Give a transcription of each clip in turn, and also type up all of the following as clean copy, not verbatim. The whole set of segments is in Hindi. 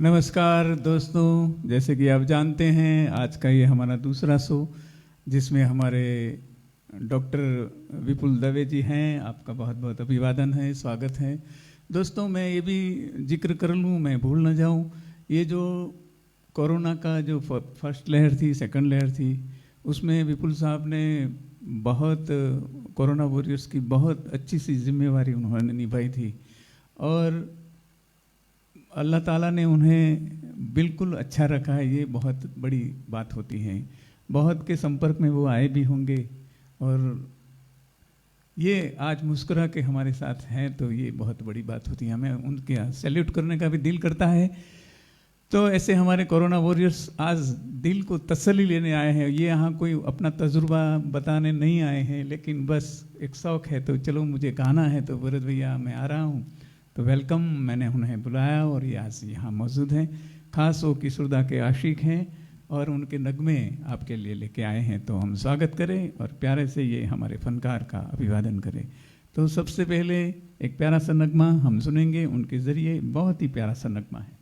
नमस्कार दोस्तों, जैसे कि आप जानते हैं आज का ये हमारा दूसरा शो जिसमें हमारे डॉक्टर विपुल दवे जी हैं। आपका बहुत बहुत अभिवादन है, स्वागत है। दोस्तों, मैं ये भी जिक्र कर लूँ, मैं भूल ना जाऊँ, ये जो कोरोना का जो फर्स्ट लहर थी, सेकंड लहर थी, उसमें विपुल साहब ने बहुत कोरोना वॉरियर्स की बहुत अच्छी सी जिम्मेवारी उन्होंने निभाई थी और अल्लाह ताला ने उन्हें बिल्कुल अच्छा रखा है। ये बहुत बड़ी बात होती है। बहुत के संपर्क में वो आए भी होंगे और ये आज मुस्कुरा के हमारे साथ हैं, तो ये बहुत बड़ी बात होती है। हमें उनके सैल्यूट करने का भी दिल करता है। तो ऐसे हमारे कोरोना वॉरियर्स आज दिल को तसल्ली लेने आए हैं। ये यहाँ कोई अपना तजुर्बा बताने नहीं आए हैं, लेकिन बस एक शौक़ है, तो चलो मुझे गाना है तो भरत भैया मैं आ रहा हूँ, तो वेलकम। मैंने उन्हें बुलाया और ये आज यहाँ मौजूद हैं। ख़ास वो किशोरदा के आशिक हैं और उनके नगमे आपके लिए लेके आए हैं, तो हम स्वागत करें और प्यारे से ये हमारे फनकार का अभिवादन करें। तो सबसे पहले एक प्यारा सा नगमा हम सुनेंगे उनके ज़रिए। बहुत ही प्यारा सा नगमा है।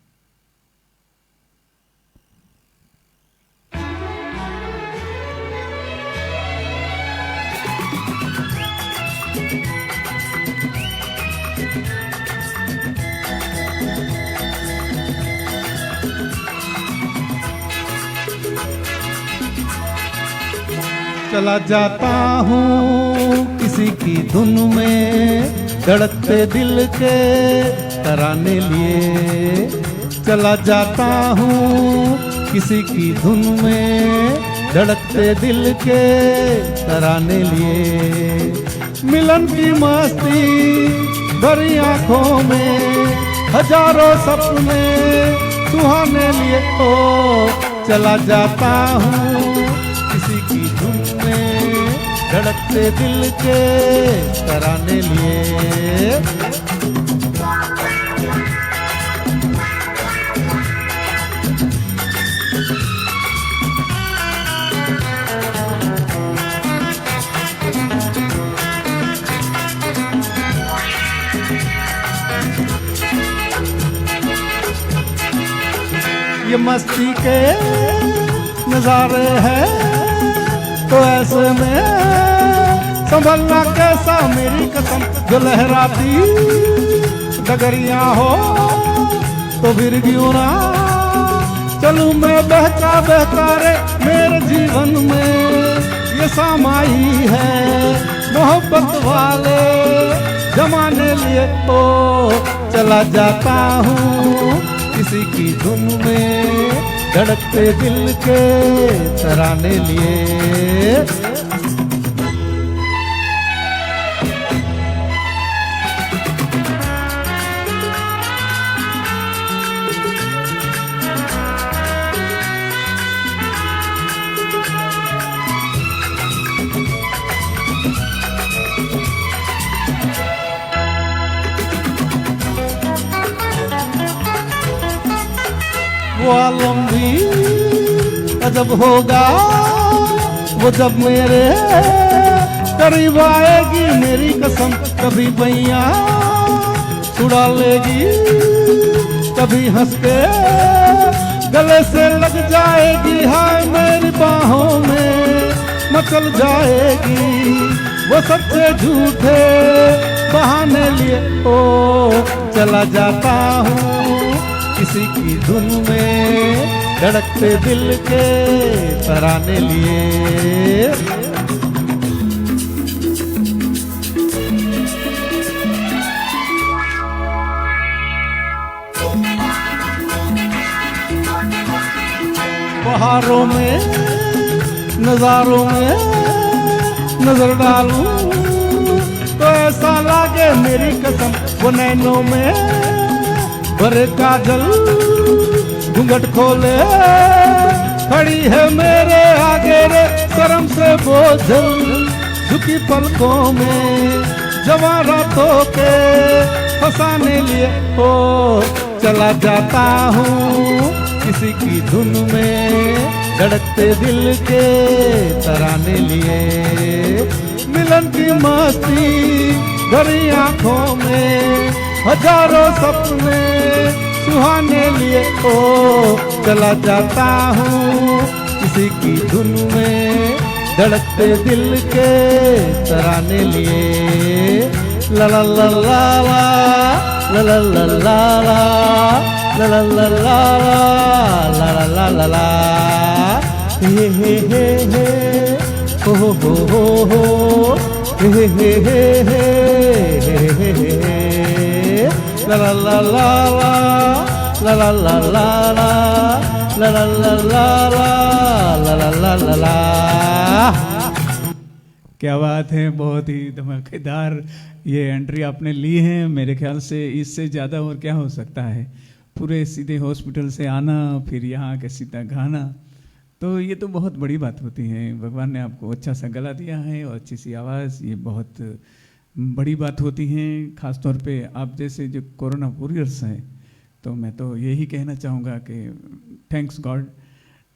चला जाता हूँ किसी की धुन में, धड़कते दिल के तराने लिए। चला जाता हूँ किसी की धुन में, धड़कते दिल के तराने लिए। मिलन की मस्ती भरी आँखों में, हजारों सपने सुहाने लिए। ओ चला जाता हूँ किसी की धुन में, धड़कते दिल के तराने लिए। ये मस्ती के नजारे हैं, तो ऐसे में संभलना कैसा मेरी कसम। जो लहराती डगरिया हो तो फिर क्यों ना चलूं मैं बहता बहता रे। मेरे जीवन में ये समाई है मोहब्बत वाले जमाने लिए। तो चला जाता हूँ किसी की धुन में, धड़कते दिल के तराने लिए। वो आलम भी अजब होगा वो जब मेरे करीब आएगी। मेरी कसम कभी बैया छुड़ा लेगी, कभी हंस के गले से लग जाएगी। हाय मेरी बाहों में मचल जाएगी वो सच्चे झूठे बहाने लिए। ओ चला जाता हूँ किसी की धुन में, धड़कते दिल के तराने लिए। बहारों में नजारों में नजर डालूं तो ऐसा लागे मेरी कसम। वो नैनों में भरे काजल घूंघट खोले, खड़ी है मेरे आगे रे शर्म से बोझल। झुकी पलकों में जवां रातों के फसाने लिए। ओ चला जाता हूँ किसी की धुन में, धड़कते दिल के तराने लिए। मिलन की मस्ती भरी आँखों में हजारों सपने सुहाने लिए ओ चला जाता हूँ किसी की धुन में धड़कते दिल के तराने लिए ला ला ला ला ला ला ला ला ला ला ला ला ला ला ला ला ला हे हो हो हे ला ला ला ला ला ला ला ला ला ला ला ला ला ला ला ला ला। क्या बात है, बहुत ही धमाकेदार ये एंट्री आपने ली है। मेरे ख्याल से इससे ज़्यादा और क्या हो सकता है। पूरे सीधे हॉस्पिटल से आना फिर यहाँ के सीधा गाना, तो ये तो बहुत बड़ी बात होती है। भगवान ने आपको अच्छा सा गला दिया है और अच्छी सी आवाज़, ये बहुत बड़ी बात होती है। ख़ास तौर पे आप जैसे जो कोरोना वॉरियर्स हैं, तो मैं तो यही कहना चाहूँगा कि थैंक्स गॉड।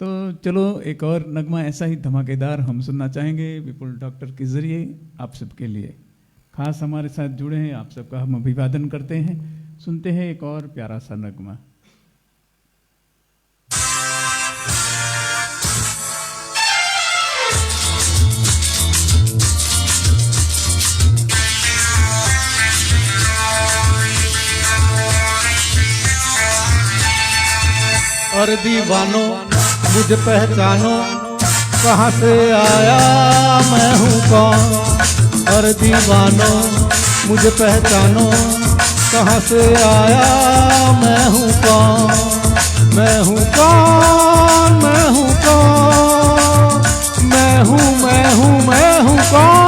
तो चलो एक और नगमा ऐसा ही धमाकेदार हम सुनना चाहेंगे विपुल डॉक्टर के ज़रिए आप सबके लिए। खास हमारे साथ जुड़े हैं, आप सबका हम अभिवादन करते हैं। सुनते हैं एक और प्यारा सा नगमा। और दीवानो मुझे पहचानो, कहाँ से आया मैं हूँ कौन। और दीवानो मुझे पहचानो, कहाँ से आया मैं हूँ कौन। मैं हूँ कौन, मैं हूँ कौन, मैं हूँ मैं हूँ मैं हूँ कौन।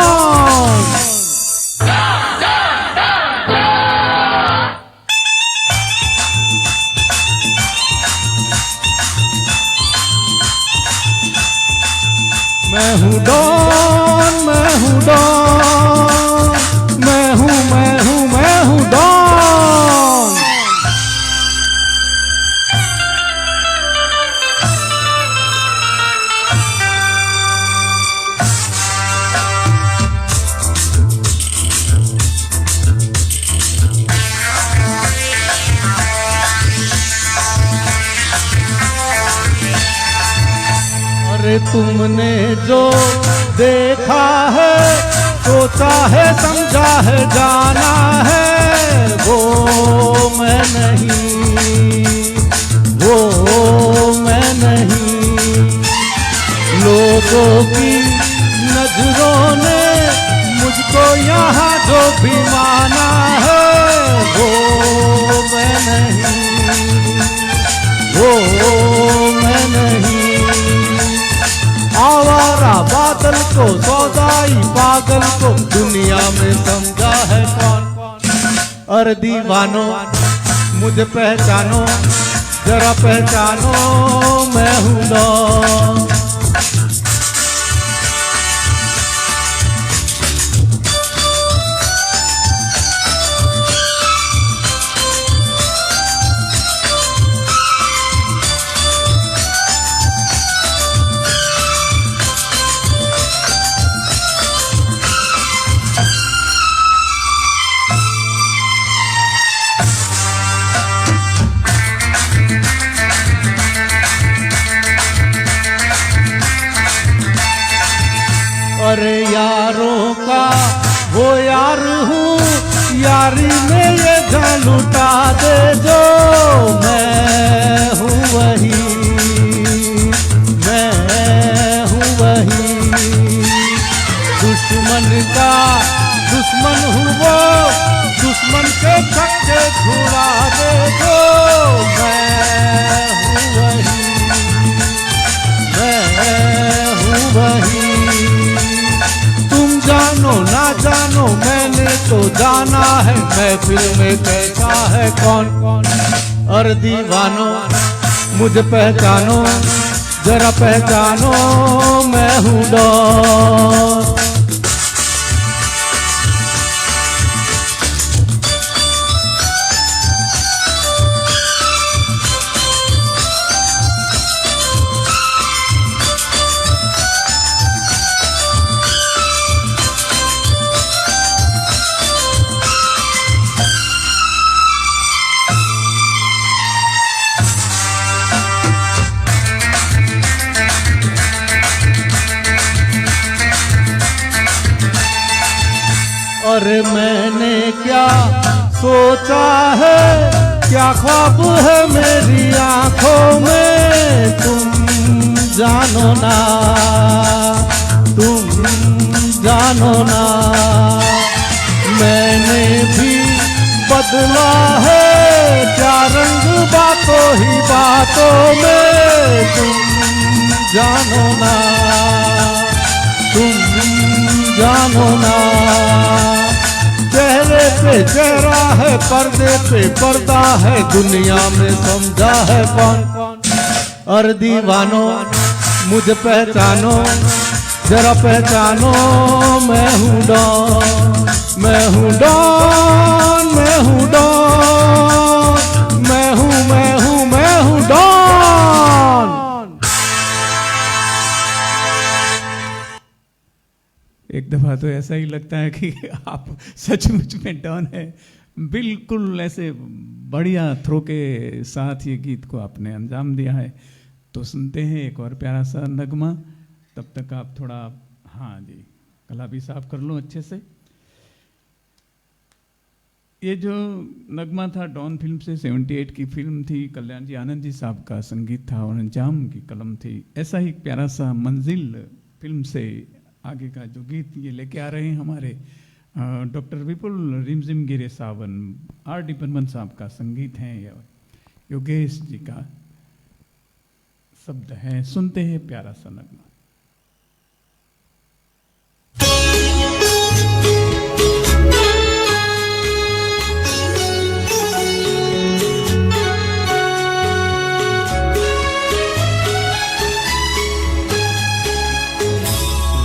मैं हूँ डॉन, मैं हूँ डॉन, मैं हूँ मैं हूँ मैं हूँ डॉन। अरे तुमने जो देखा है, सोचा है, समझा है, जाना है, वो मैं नहीं, वो मैं नहीं। लोगों की नजरों ने मुझको यहाँ जो भी माना है, वो मैं नहीं, वो मैं नहीं। आवारा बादल को, सौदाई पागल को दुनिया में समझा है कौन। और दीवानो मुझे पहचानो, जरा पहचानो मैं हूँ डॉन। अरे यारों का वो यार हूँ, यारी में ये जान लुटा दे जो। मैं हूँ वही, मैं हूँ वही। दुश्मन का दुश्मन हूँ वो, दुश्मन के छक्के छुड़ा दे जो। मैं हूँ वही, मैं हूँ वही। जानो ना जानो मैंने तो जाना है, महफिल में कैसा है कौन कौन। और दीवानो मुझे पहचानो, जरा पहचानो मैं हूँ डॉन। अरे मैंने क्या सोचा है, क्या ख्वाब है मेरी आंखों में, तुम जानो ना, तुम जानो ना। मैंने भी बदला है क्या रंग बातों ही बातों में, तुम जानो ना, तुम जानो ना। चेहरे पे चेहरा है, पर्दे पे पर्दा है, दुनिया में समझा है कौन। और दीवानो मुझे पहचानो, जरा पहचानो, मैं हूँ डॉन, मैं हूँ डॉन, मैं हूँ डॉन, मैं हूँ मैं हूँ मैं हूँ डॉन। एक दफ़ा तो ऐसा ही लगता है कि आप सचमुच में डॉन है। बिल्कुल ऐसे बढ़िया थ्रो के साथ ये गीत को आपने अंजाम दिया है। तो सुनते हैं एक और प्यारा सा नगमा। तब तक आप थोड़ा, हाँ जी, गला भी साफ कर लो अच्छे से। ये जो नगमा था डॉन फिल्म से, 78 की फिल्म थी, कल्याण जी आनंद जी साहब का संगीत था और अंजाम की कलम थी। ऐसा ही प्यारा सा मंजिल फिल्म से आगे का जो गीत ये लेके आ रहे हैं हमारे डॉक्टर विपुल रिमझिम गिरे सावन, R.D. बर्मन साहब का संगीत है, योगेश जी का शब्द है। सुनते हैं प्यारा सा नगमा।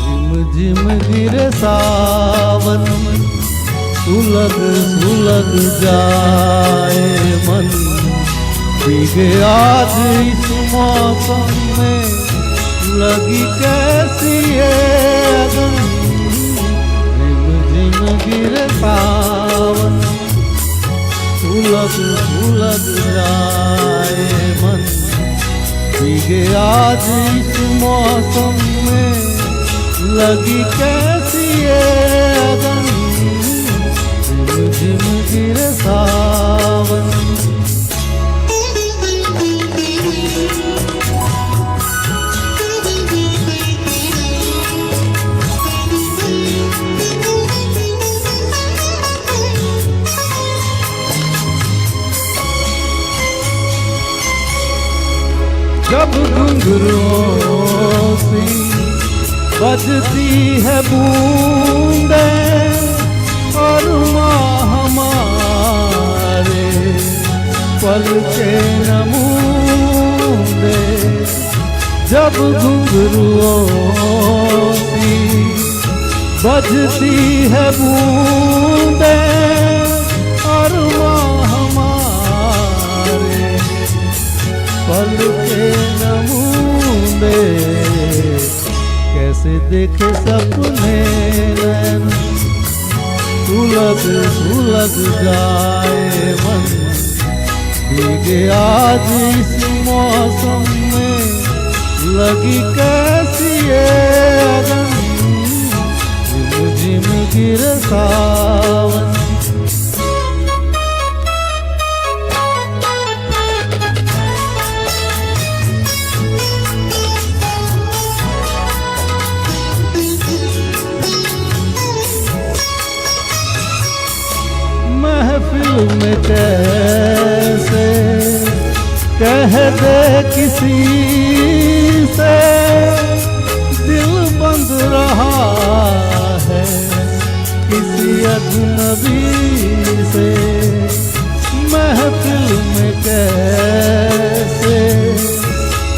रिमझिम गिरे सावन, सुलग सुलग जाए मन, भीगे आज इस मौसम में, लगी कैसी ये अगन। रिमझिम गिरे सावन, सुलग सुलग जाए मन, भीगे आज इस मौसम में, लगी कैसी ये अगन। रिमझिम गिरे सावन। जब घुंघरुओं सी बजती है बूंदे, और माँ हमारे पल के नमूने। जब घुंघरुओं सी बजती है बूंदे, और माँ हमारे पल के नमूने। कैसे देखे सपने नैन, सुलग सुलग जाए मन, भीगे आज इस मौसम में, लगी कैसी ये अगन। रिमझिम गिरे सावन। महफिल में कैसे कह दे किसी से, दिल बंद रहा है किसी अजनबी से। महफिल में कैसे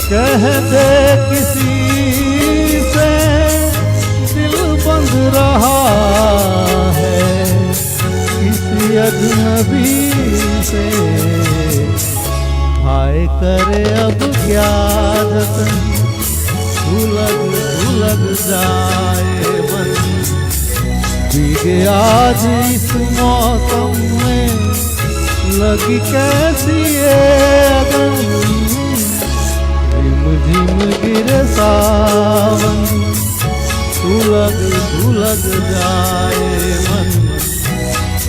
कह दे किसी से, दिल बंद रहा है किसी अजनबी से। हाय करे अब क्या जतन, सुलग सुलग जाए मन, भीगे आज इस मौसम में, लगी कैसी ये अगन। रिमझिम गिरे सावन, सुलग सुलग जाए मन,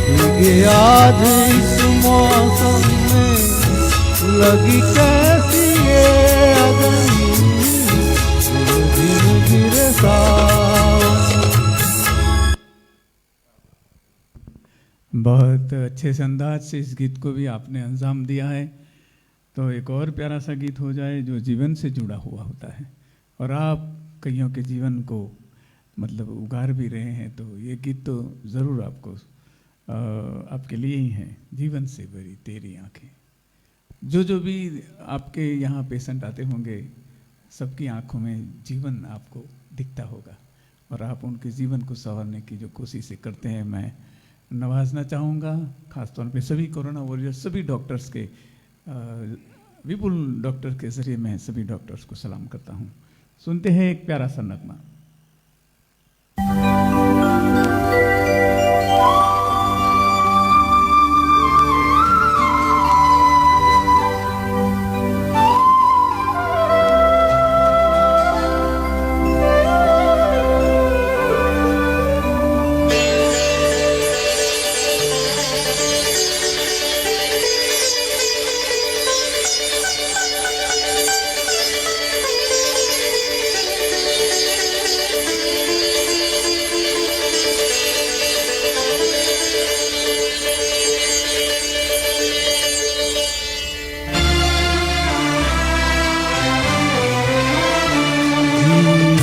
भीगे आज इस मौसम में लगी कैसी ये अगन, धीरे धीरे सावन। बहुत अच्छे से अंदाज से इस गीत को भी आपने अंजाम दिया है। तो एक और प्यारा सा गीत हो जाए जो जीवन से जुड़ा हुआ होता है और आप कईयों के जीवन को मतलब उगार भी रहे हैं, तो ये गीत तो ज़रूर आपको आपके लिए ही है। जीवन से भरी तेरी आंखें। जो भी आपके यहाँ पेशेंट आते होंगे, सबकी आंखों में जीवन आपको दिखता होगा और आप उनके जीवन को संवारने की जो कोशिशें करते हैं, मैं नवाजना चाहूँगा ख़ासतौर पे सभी कोरोना वॉरियर, सभी डॉक्टर्स के विपुल डॉक्टर के ज़रिए मैं सभी डॉक्टर्स को सलाम करता हूँ। सुनते हैं एक प्यारा सा नगमा।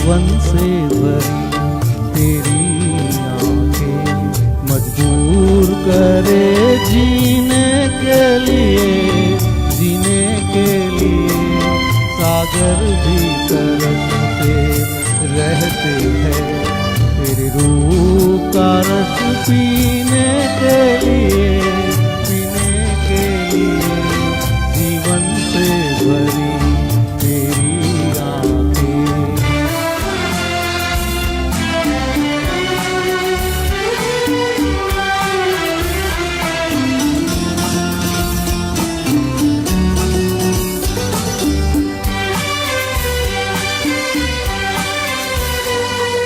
जीवन से भरी तेरी आंखें मजबूर करे जीने के लिए, जीने के लिए। सागर भी तरसते रहते हैं तेरे रूह का रस पीने के लिए, पीने के लिए। जीवन से भरी तेरी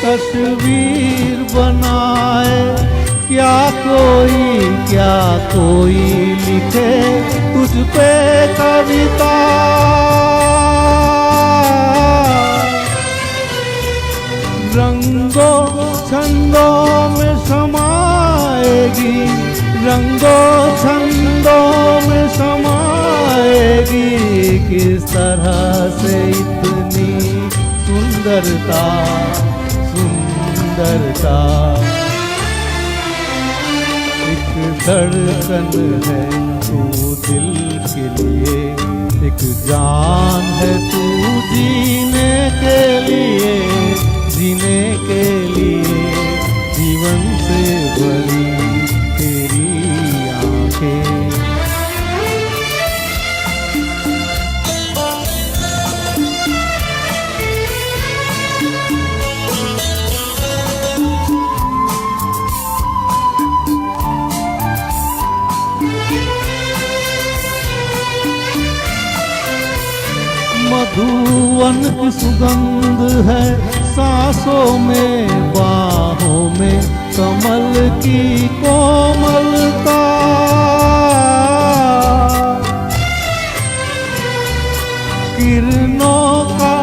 तस्वीर बनाए क्या कोई लिखे तुझ पे कविता। रंगों छंदों में समाएगी, रंगों छंदों में समाएगी। किस तरह से इतनी सुंदरता, सुंदरता। एक धड़कन है तू दिल के लिए, एक जान है तू जीने के लिए, जीने के लिए। जीवन से भरी तेरी आंखें। मधुवन की सुगंध है सांसों में, बाहों में कमल की कोमलता। किरणों का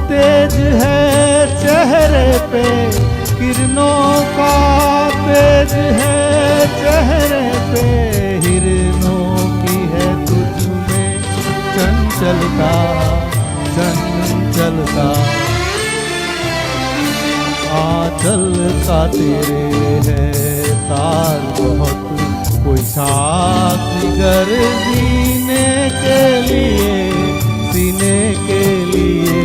तेज है चेहरे पे, किरणों का तेज है चेहरे पे। हिरणों की है तुझ में चंचलता, चंचलता। आंचल का तेरे है तार बहुत, कोई साथ जिगर जीने के लिए, सीने के लिए।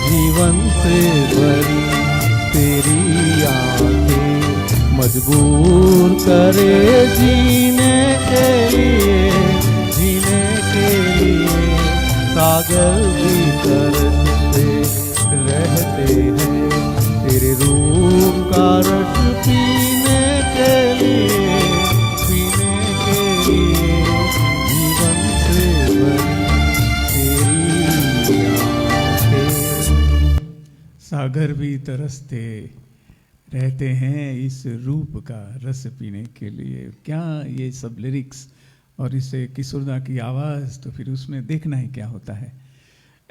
जीवन से भरी तेरी आंखें मजबूर करे जीने के लिए, जीने के लिए। सागर भी तरसते रहते हैं तेरे रूप का रस पीने के लिए, पीने के लिए। जीवन से भरी तेरी आंखें। सागर भी तरसते रहते हैं इस रूप का रस पीने के लिए। क्या ये सब लिरिक्स और इसे किशोरदा की आवाज़, तो फिर उसमें देखना ही क्या होता है।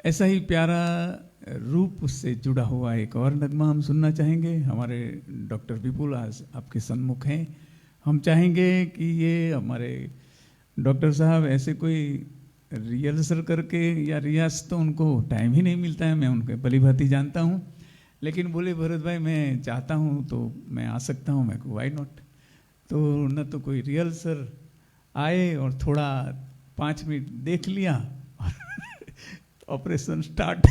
ऐसा ही प्यारा रूप से जुड़ा हुआ एक और नगमा हम सुनना चाहेंगे। हमारे डॉक्टर विपुल आज आपके सन्मुख हैं। हम चाहेंगे कि ये हमारे डॉक्टर साहब ऐसे कोई रिहर्सल करके, या रियाज तो उनको टाइम ही नहीं मिलता है, मैं उनके भली भांति जानता हूँ, लेकिन बोले भरत भाई मैं चाहता हूँ तो मैं आ सकता हूँ। मैं को वाई नॉट। तो न तो कोई रिहर्सल आए और थोड़ा 5 मिनट देख लिया और ऑपरेशन स्टार्ट।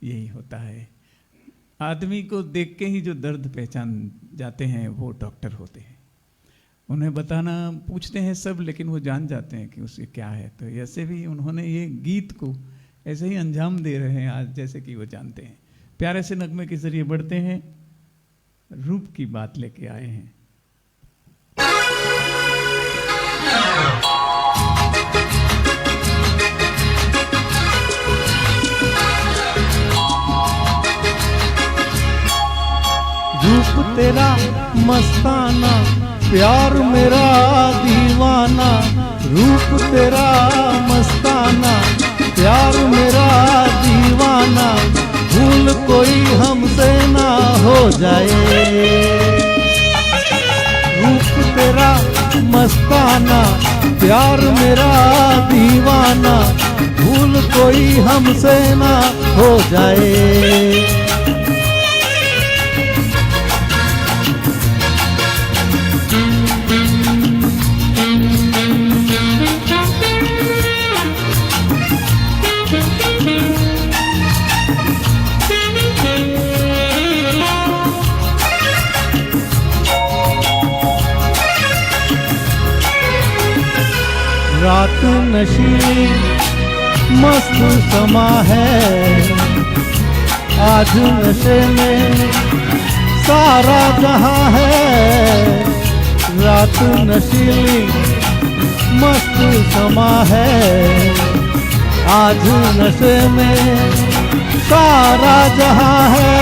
यही होता है। आदमी को देख के ही जो दर्द पहचान जाते हैं वो डॉक्टर होते हैं। उन्हें बताना पूछते हैं सब, लेकिन वो जान जाते हैं कि उससे क्या है। तो ऐसे भी उन्होंने ये गीत को ऐसे ही अंजाम दे रहे हैं आज, जैसे कि वो जानते हैं। प्यारे से नगमे के जरिए बढ़ते हैं, रूप की बात लेके आए हैं। रूप तेरा मस्ताना, प्यार मेरा दीवाना। रूप तेरा मस्ताना, प्यार मेरा दीवाना। भूल कोई हमसे ना हो जाए। रूप तेरा मस्ताना, प्यार मेरा दीवाना। भूल कोई हमसे ना हो जाए। रात नशीली मस्त समा है, आज नशे में सारा जहां है। रात नशीली मस्त समा है, आज नशे में सारा जहां है।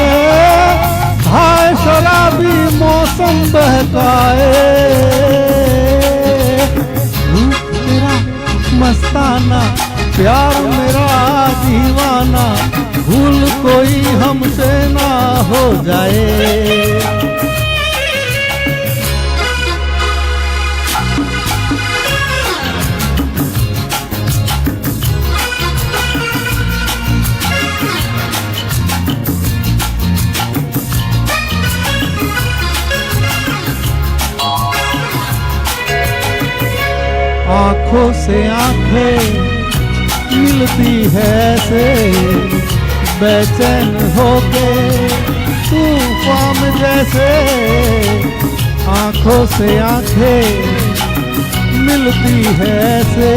हाय शराबी मौसम बहकाए, मस्ताना, प्यार मेरा दीवाना। भूल कोई हमसे ना हो जाए। आँखों से आँखें मिलती है ऐसे, बेचैन होके तूफान जैसे। आँखों से आँखें मिलती है ऐसे,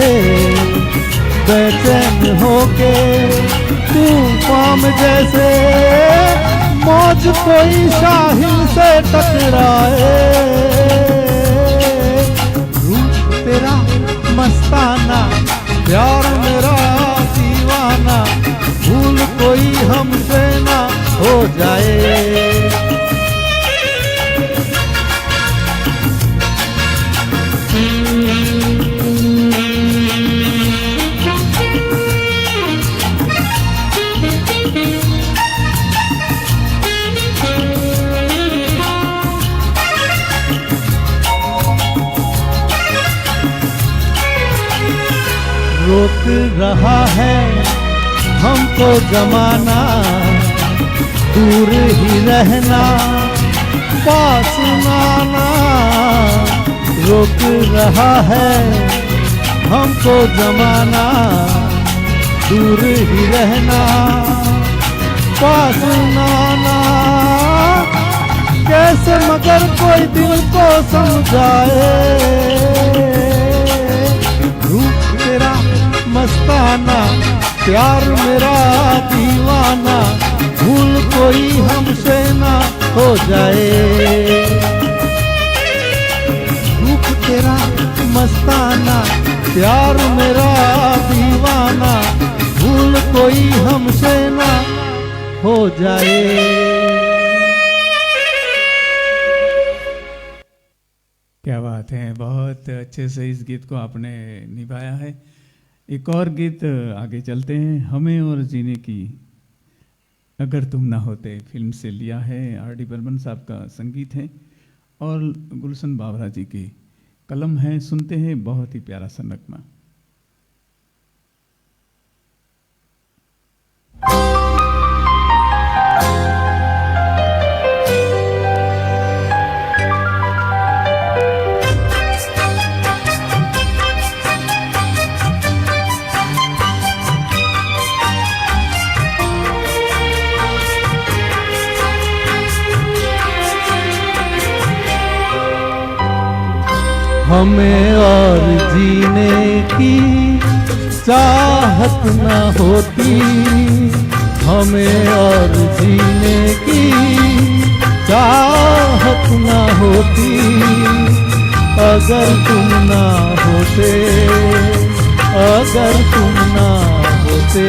बेचैन होके तूफान जैसे। मौज कोई साहिल से टकराए, रूप तेरा मस्ताना, प्यार मेरा दीवाना। भूल कोई हमसे ना हो जाए। रोक रहा है हमको जमाना, दूर ही रहना पास नाना। रोक रहा है हमको जमाना, दूर ही रहना पास नाना। कैसे मगर कोई दिल को समझाए, रूप तेरा मस्ताना, प्यार मेरा दीवाना। भूल कोई हमसे ना हो जाए। रूप तेरा मस्ताना, प्यार मेरा दीवाना। भूल कोई हमसे ना हो जाए। क्या बात है, बहुत अच्छे से इस गीत को आपने निभाया है। एक और गीत आगे चलते हैं, हमें और जीने की अगर तुम ना होते फिल्म से लिया है। R.D. बर्मन साहब का संगीत है और गुलशन बावरा जी की कलम है। सुनते हैं बहुत ही प्यारा सा नगमा। हमें और जीने की चाहत न होती, हमें और जीने की चाहत न होती, अगर तुम ना होते, अगर तुम ना होते।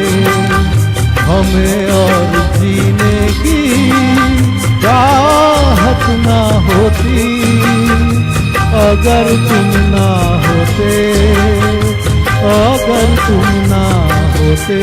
हमें और जीने की चाहत न होती, अगर तुम ना होते, अगर तुम ना होते।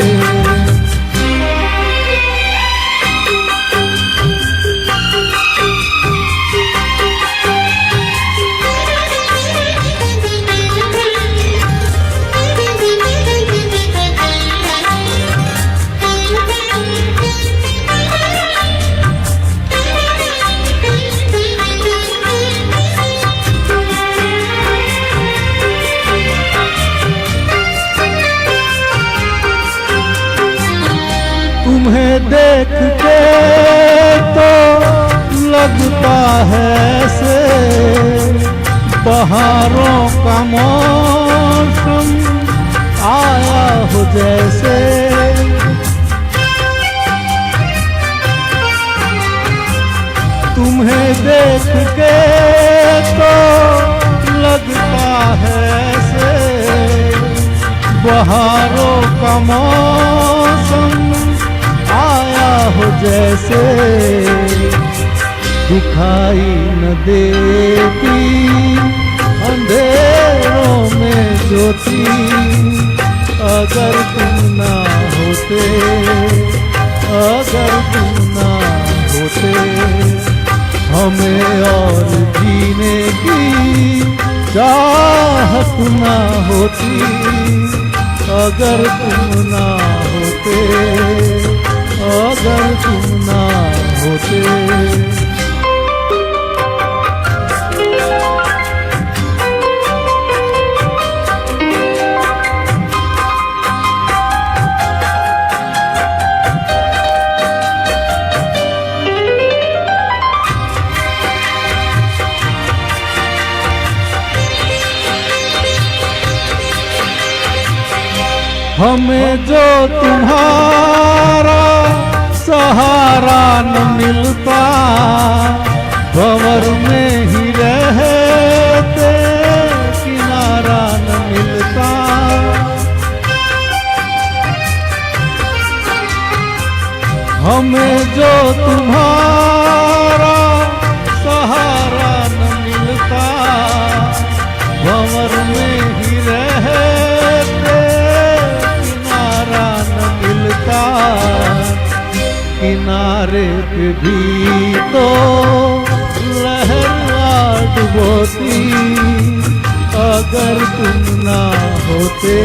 तुम्हें देख के तो लगता है ऐसे बहारों का मौसम आया हो जैसे। तुम्हें देख के तो लगता है ऐसे बहारों का मौसम आया हो जैसे। दिखाई न देती अंधेरों में ज्योति, अगर तुम ना होते, अगर तुम ना होते। हमें और जीने की चाहत ना होती, अगर तुम ना होते, अगर तुम ना होते। हमें जो तुम्हारा सहारा न मिलता, भंवर में ही रहते किनारा न मिलता। हमें जो तुम्हारा सहारा न मिलता, भंवर में ही रहते किनारे पे भी तो लहर डुबोती, अगर तुम ना होते,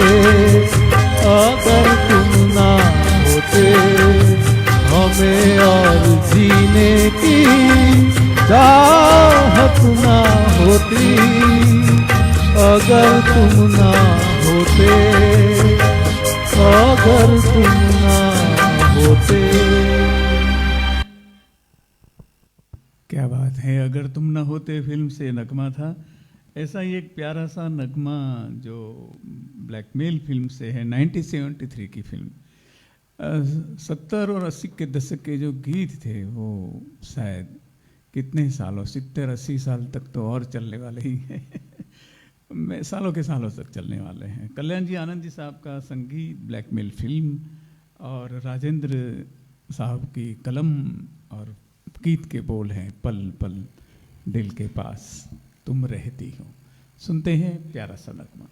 अगर तुम ना होते। हमें और जीने की चाहत ना होती, अगर तुम ना होते, अगर तुम ना होते। क्या बात है, अगर तुम ना होते फिल्म से नगमा था। ऐसा ही एक प्यारा सा नगमा जो ब्लैकमेल फिल्म से है, 1973 की फिल्म। 70 और 80 के दशक के जो गीत थे वो शायद कितने सालों, 70-80 साल तक तो और चलने वाले ही हैं सालों के सालों तक चलने वाले हैं। कल्याण जी आनंद जी साहब का संगीत, ब्लैकमेल फिल्म, और राजेंद्र साहब की कलम और गीत के बोल हैं, पल पल दिल के पास तुम रहती हो। सुनते हैं प्यारा सा नगमा।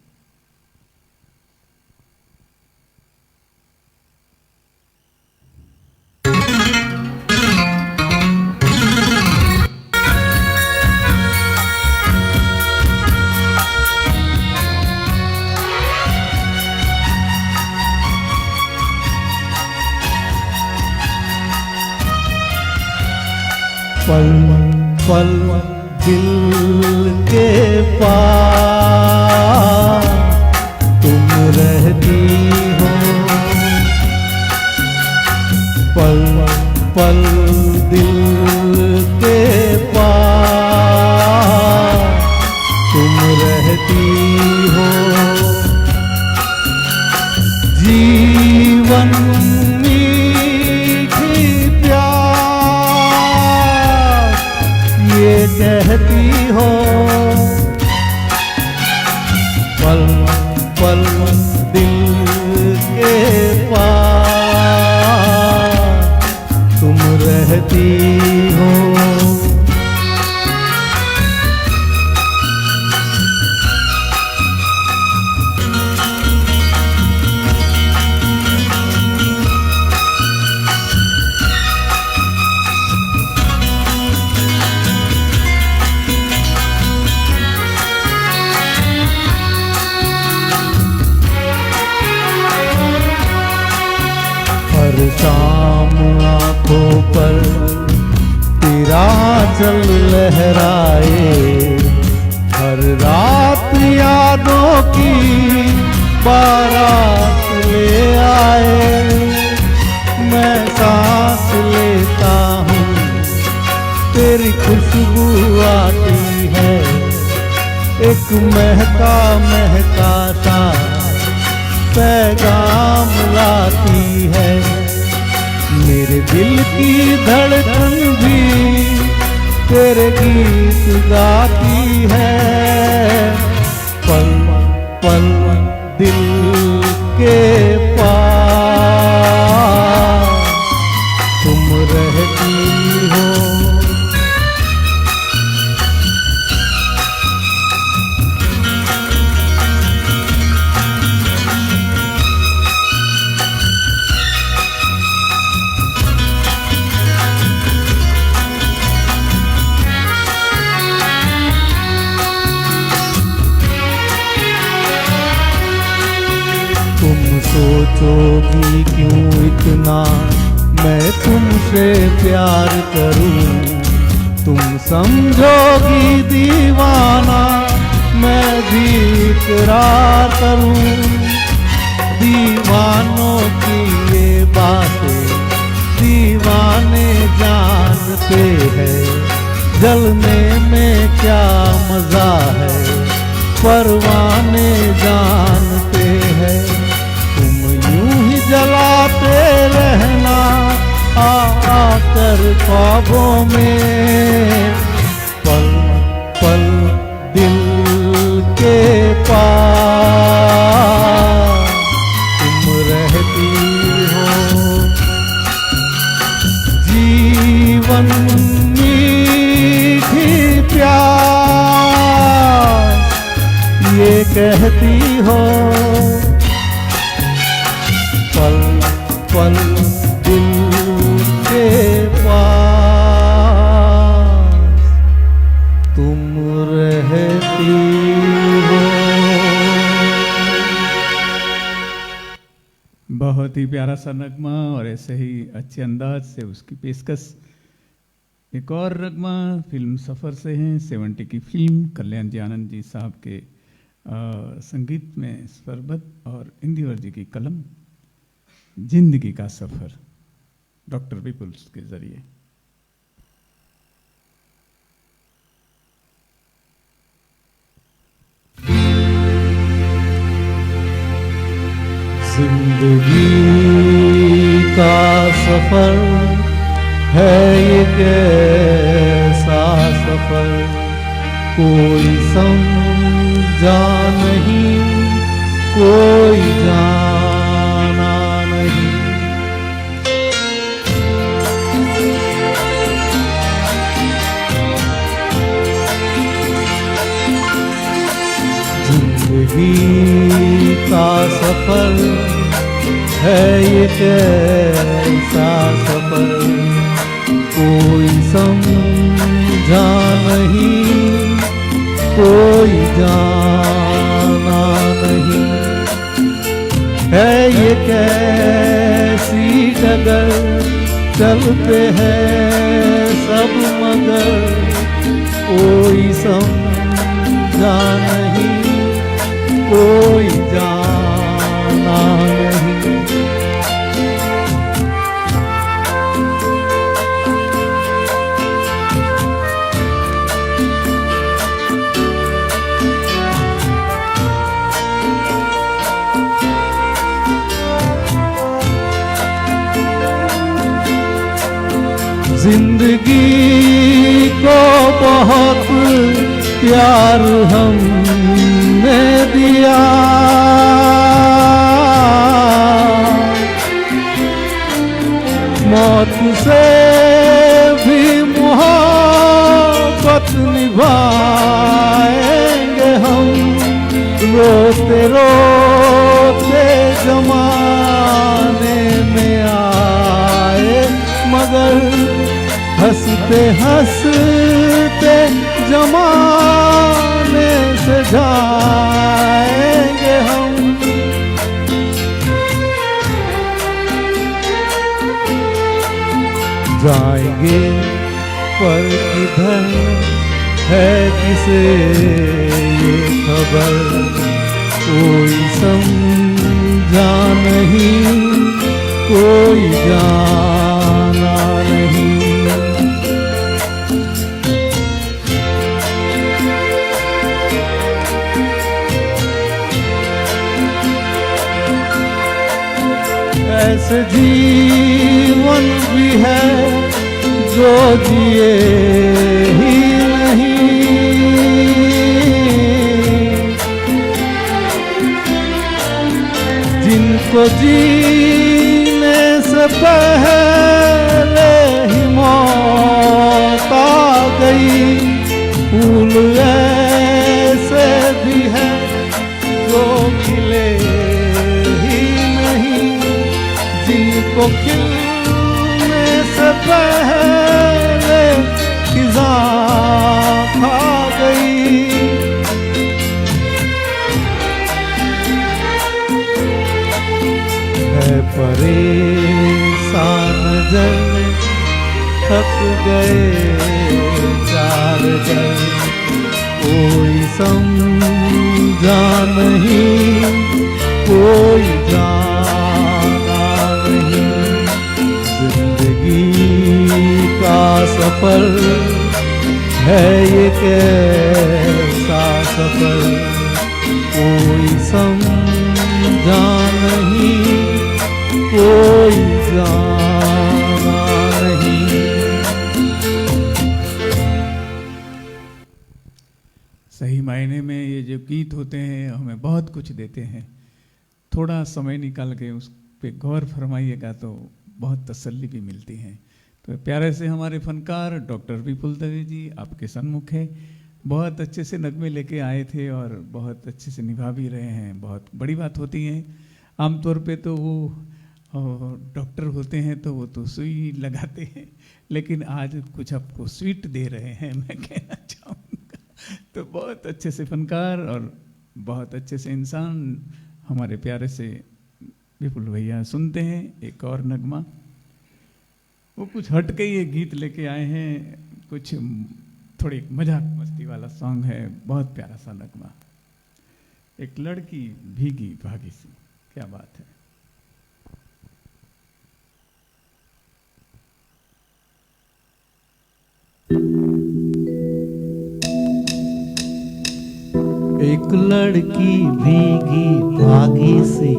पल पल दिल के पास तुम रहती हो, पल पल दिल के पास तुम रहती हो। जीवन कहती हो, पल पल दिल के पास तुम रहती हो। शाम आँखों पर तेरा चल लहराए, हर रात यादों की बारात ले आए। मैं सांस लेता हूँ तेरी खुशबू आती है, एक महका महका सा पैगाम लाती है। मेरे दिल की धड़कन भी तेरे गीत गाती है, पल पल दिल के पास तुम रहती हो। सोचोगी क्यों इतना मैं तुमसे प्यार करूं, तुम समझोगी दीवाना मैं भी इकरार करूं। दीवानों की ये बातें दीवाने जानते हैं, जलने में क्या मजा है परवाने जानते हैं। जलाते रहना आकर ख्वाबों में, पल पल दिल के पास तुम रहती हो। जीवन मीठी प्यास ये कहती हो, पल पल दिल के पास तुम रहती हो। बहुत ही प्यारा सा नगमा और ऐसे ही अच्छे अंदाज से उसकी पेशकश। एक और नगमा फिल्म सफ़र से हैं, 70 की फिल्म, कल्याण जी आनंद जी साहब के संगीत में स्वरबद्ध और इंदिवर जी की कलम, जिंदगी का सफर, डॉक्टर विपुल के जरिए। जिंदगी का सफर है ये कैसा सफर, कोई समझा नहीं कोई जाना नहीं। जिंदगी का सफर है ये कैसा सफर, कोई समझा नहीं, कोई जाना नहीं, है ये कैसी डगर, चलते हैं सब मगर कोई समझा नहीं, कोई जाना नहीं। जिंदगी को बहुत प्यार हमने दिया, मौत से भी मोहब्बत निभाएंगे हम, रोते रोते जमाने में आए मगर हंसते हंसते जमाने से जाएंगे हम। जाएंगे पर किधर है किसे ये खबर, कोई समझा नहीं, कोई जाना नहीं। ऐसे जीवन भी है जो जिए ही नहीं, जिनको जीने से पहले ही मौत आ गई। फूल ऐसे भी है जो खिले ही नहीं, जिनको खिलने से पहले खिज़ां खा गई। है परेशान जन थक गए चार जन, कोई समझा नहीं, कोई जाना नहीं। जिंदगी का सफर है ये कैसा सफर, कोई समझा नहीं, कोई जाना नहीं। सही मायने में ये जो गीत होते हैं हमें बहुत कुछ देते हैं। थोड़ा समय निकाल के उस पे गौर फरमाइएगा तो बहुत तसल्ली भी मिलती है। तो प्यारे से हमारे फनकार डॉक्टर विपुल दवे जी आपके सन्मुख है, बहुत अच्छे से नगमे लेके आए थे और बहुत अच्छे से निभा भी रहे हैं। बहुत बड़ी बात होती है, आमतौर पे तो वो डॉक्टर होते हैं तो वो तो सुई लगाते हैं, लेकिन आज कुछ आपको स्वीट दे रहे हैं मैं कहना चाहूँगा। तो बहुत अच्छे से फनकार और बहुत अच्छे से इंसान हमारे प्यारे से विपुल भैया सुनते हैं। एक और नगमा, वो कुछ हट के ये गीत लेके आए हैं, कुछ थोड़ी मजाक मस्ती वाला सॉन्ग है, बहुत प्यारा सा नगमा। एक लड़की भीगी भागी सी, क्या बात है। एक लड़की भीगी भागी सी,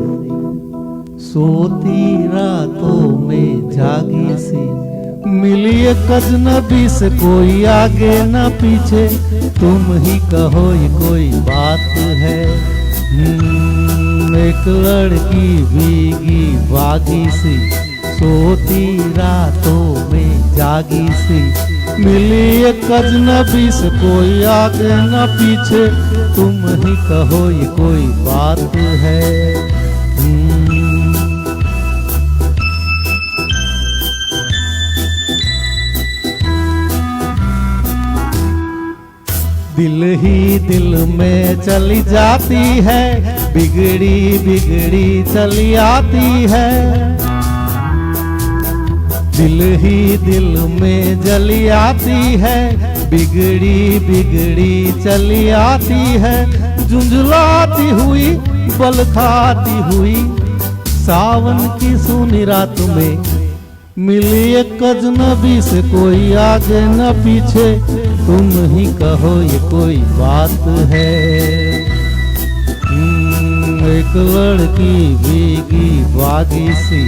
सोती रातों में जागी सी, मिली एक अजनबी से कोई आगे न पीछे, तुम ही कहो ये कोई बात है। एक लड़की भीगी भागी सी, सोती रातों में जागी सी, मिली एक अजनबी से कोई आगे न पीछे, तुम ही कहो ये कोई बात है। दिल ही दिल में चली जाती है, बिगड़ी बिगड़ी चली आती है। दिल ही दिल में जली आती है, बिगड़ी बिगड़ी चली आती है। झुंझलाती हुई बल खाती हुई सावन की सूनी रात में, मिली एक अजनबी से कोई आगे न पीछे, तुम ही कहो ये कोई बात है। एक लड़की भीगी बागी सी,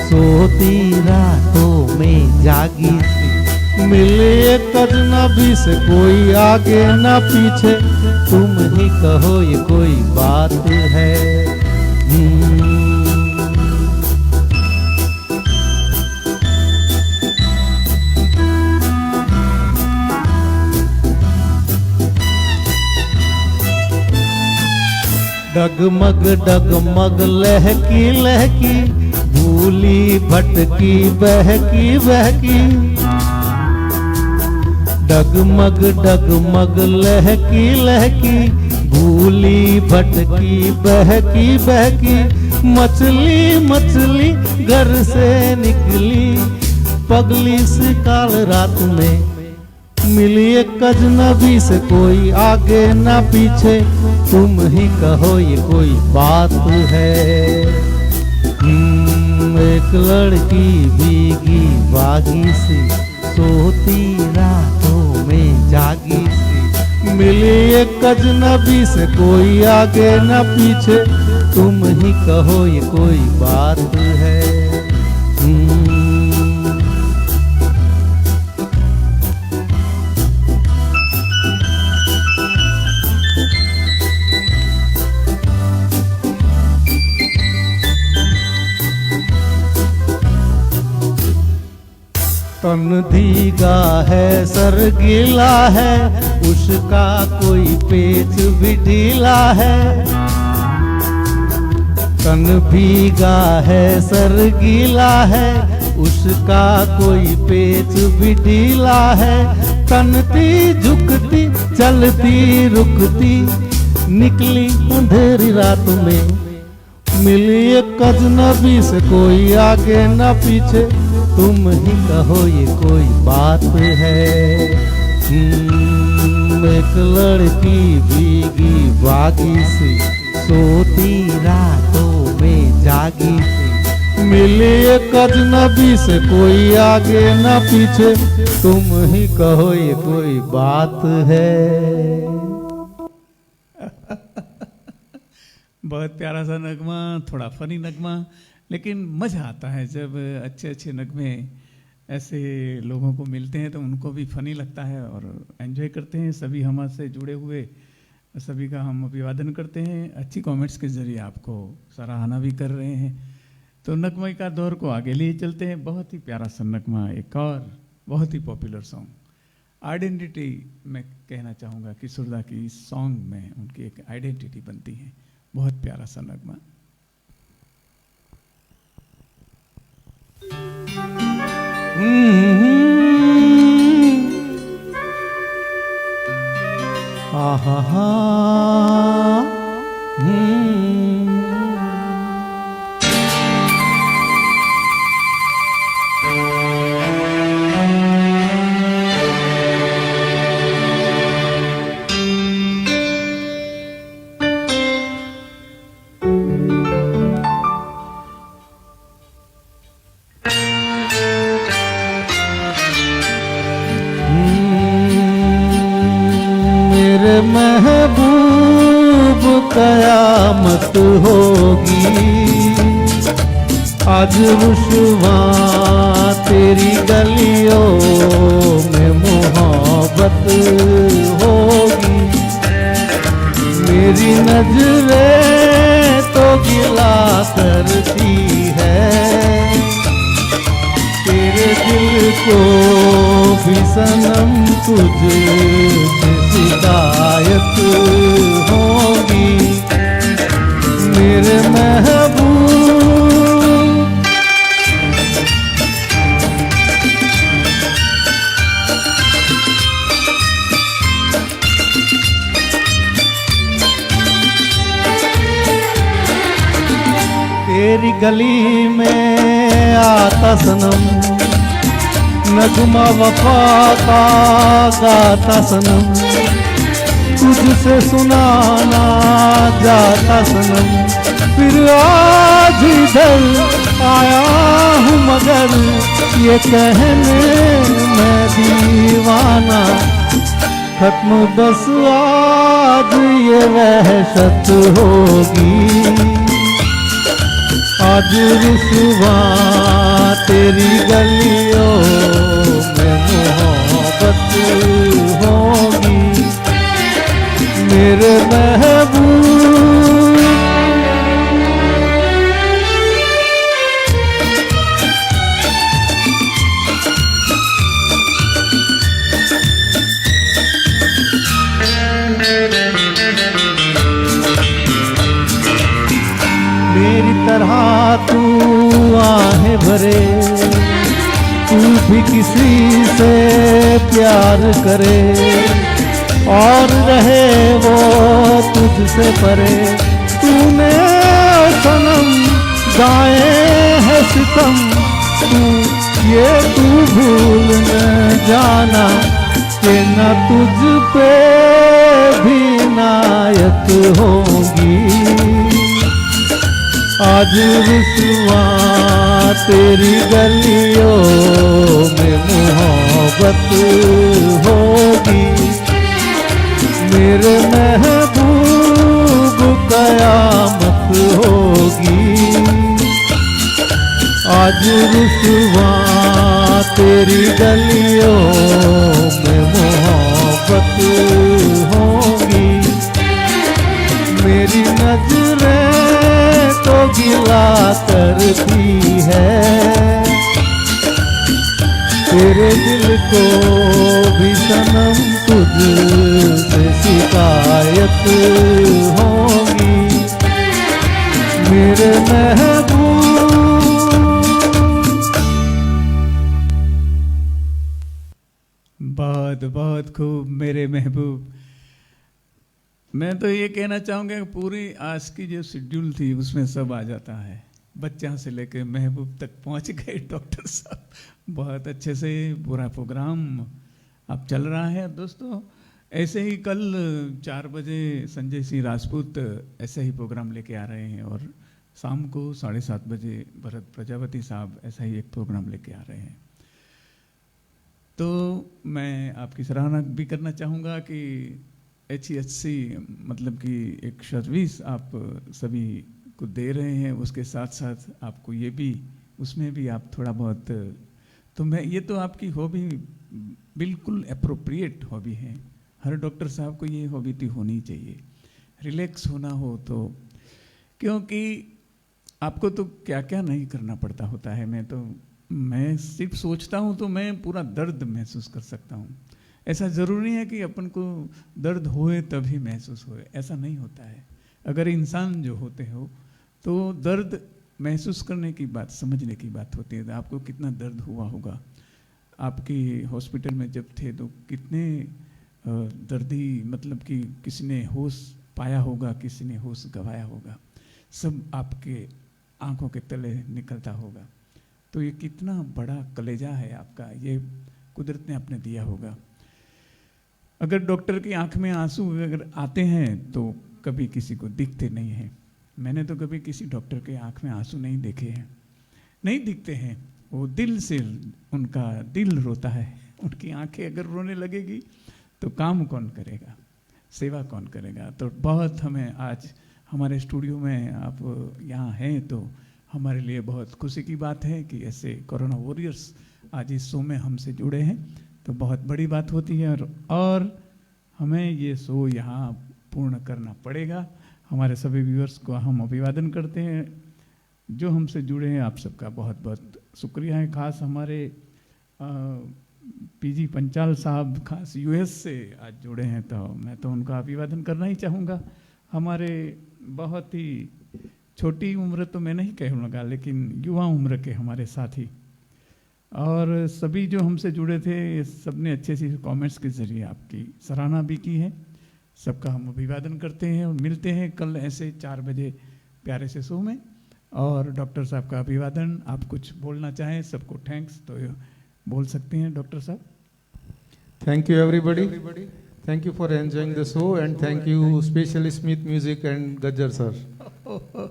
सोती रातों में जागी सी, मिली एक अजनबी से कोई आगे न पीछे, तुम ही कहो ये कोई बात है। डगमग डगमग लहकी लहकी, भूली भटकी बहकी बहकी। डगमग डगमग लहकी लहकी, भूली भटकी बहकी बहकी। मछली मछली घर से निकली, पगली सी काल रात में, मिली एक अजनबी से कोई आगे ना पीछे, तुम ही कहो ये कोई बात है। एक लड़की भीगी बागी सी, सोती रातों में जागी सी, मिली एक अजनबी से कोई आगे ना पीछे, तुम ही कहो ये कोई बात है। तन भीगा है सर गीला है, उसका कोई पेच भी ढीला है। तन भीगा है सर गीला है, उसका कोई पेच भी ढीला है। तनती झुकती चलती रुकती, निकली अंधेरी रात में, मिली एक अजनबी से कोई आगे ना पीछे, तुम ही कहो ये कोई बात है। एक लड़की भीगी बागी सी, सोती रातों में जागी सी, मिली एक अजनबी से कोई आगे ना पीछे, तुम ही कहो ये कोई बात है। बहुत प्यारा सा नगमा, थोड़ा फनी नगमा, लेकिन मज़ा आता है जब अच्छे अच्छे नगमे ऐसे लोगों को मिलते हैं तो उनको भी फनी लगता है और एंजॉय करते हैं। सभी हमसे जुड़े हुए सभी का हम अभिवादन करते हैं। अच्छी कमेंट्स के ज़रिए आपको सराहना भी कर रहे हैं। तो नगमे का दौर को आगे लिए चलते हैं। बहुत ही प्यारा सा नगमा, एक और बहुत ही पॉपुलर सॉन्ग, आइडेंटिटी मैं कहना चाहूँगा कि सुरदा की इस सॉन्ग में उनकी एक आइडेंटिटी बनती है। बहुत प्यारा सा नगमा। आहा महबूब कयामत होगी, आज रुशवा तेरी गलियों में मोहब्बत होगी। मेरी नजरें तो गिला करती है, तेरे दिल को भी सनम तुझसे शिकायत होगी मेरे महबूब। तेरी गली में आता सनम नगमा वफा का गाता सनम, तुझसे सुनाना जाता सनम। फिर आज इधर आया हूँ मगर ये कहने मैं दीवाना, खत्म बस आज ये वहशत होगी। आज रुसवा तेरी गलियों में मोहब्बत होगी मेरे महबूब। मेरी तरह तू आहें भरे, तू भी किसी से प्यार करे और रहे वो तुझसे परे। तूने सनम गाए है सितम, तू भूल न जाना कि न तुझ पे भी नायत होगी। आज रुसवा तेरी गलियों में मोहब्बत होगी मेरे महबूब, कयामत होगी। आज रुसवा तेरी गलियों में मोहब्बत होगी मेरी नजरें तो गिला करती है, तेरे दिल को भी सनम तुझसे शिकायत होगी मेरे महबूब। बहुत बहुत खूब मेरे महबूब। मैं तो ये कहना चाहूँगा कि पूरी आज की जो शेड्यूल थी उसमें सब आ जाता है, बच्चा से लेकर महबूब तक पहुँच गए डॉक्टर साहब। बहुत अच्छे से पूरा प्रोग्राम अब चल रहा है दोस्तों। ऐसे ही कल 4 बजे संजय सिंह राजपूत ऐसे ही प्रोग्राम लेके आ रहे हैं और शाम को 7:30 बजे भरत प्रजापति साहब ऐसा ही एक प्रोग्राम लेके आ रहे हैं। तो मैं आपकी सराहना भी करना चाहूँगा कि HEHC मतलब कि एक सर्विस आप सभी को दे रहे हैं, उसके साथ साथ आपको ये भी उसमें भी आप थोड़ा बहुत, तो मैं ये तो आपकी हॉबी बिल्कुल अप्रोप्रिएट हॉबी है। हर डॉक्टर साहब को ये हॉबी तो होनी चाहिए, रिलैक्स होना हो तो, क्योंकि आपको तो क्या क्या नहीं करना पड़ता होता है। मैं सिर्फ सोचता हूँ तो मैं पूरा दर्द महसूस कर सकता हूँ। ऐसा ज़रूरी है कि अपन को दर्द होए तभी महसूस होए, ऐसा नहीं होता है। अगर इंसान जो होते हो तो दर्द महसूस करने की बात, समझने की बात होती है। आपको कितना दर्द हुआ होगा, आपकी हॉस्पिटल में जब थे तो कितने दर्दी, मतलब कि किसी ने होश पाया होगा, किसी ने होश गंवाया होगा, सब आपके आंखों के तले निकलता होगा। तो ये कितना बड़ा कलेजा है आपका, ये कुदरत ने आपने दिया होगा। अगर डॉक्टर की आंख में आंसू अगर आते हैं तो कभी किसी को दिखते नहीं हैं। मैंने तो कभी किसी डॉक्टर के आंख में आंसू नहीं देखे हैं, नहीं दिखते हैं। वो दिल से, उनका दिल रोता है। उनकी आंखें अगर रोने लगेगी तो काम कौन करेगा, सेवा कौन करेगा। तो बहुत हमें आज हमारे स्टूडियो में आप यहाँ हैं तो हमारे लिए बहुत खुशी की बात है कि ऐसे कोरोना वॉरियर्स आज इस शो में हमसे जुड़े हैं, तो बहुत बड़ी बात होती है। और हमें ये शो यहाँ पूर्ण करना पड़ेगा। हमारे सभी व्यूअर्स को हम अभिवादन करते हैं जो हमसे जुड़े हैं। आप सबका बहुत बहुत शुक्रिया है। खास हमारे पीजी पंचाल साहब खास यूएस से आज जुड़े हैं, तो मैं तो उनका अभिवादन करना ही चाहूँगा। हमारे बहुत ही छोटी उम्र तो मैं नहीं कहूँगा, लेकिन युवा उम्र के हमारे साथी, और सभी जो हमसे जुड़े थे सबने अच्छे से कमेंट्स के ज़रिए आपकी सराहना भी की है। सबका हम अभिवादन करते हैं और मिलते हैं कल ऐसे 4 बजे प्यारे से शो में। और डॉक्टर साहब का अभिवादन, आप कुछ बोलना चाहें, सबको थैंक्स तो बोल सकते हैं डॉक्टर साहब। Thank you everybody. Thank you for enjoying the show and thank you especially Smith Music and Gajjar sir.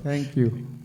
Thank you.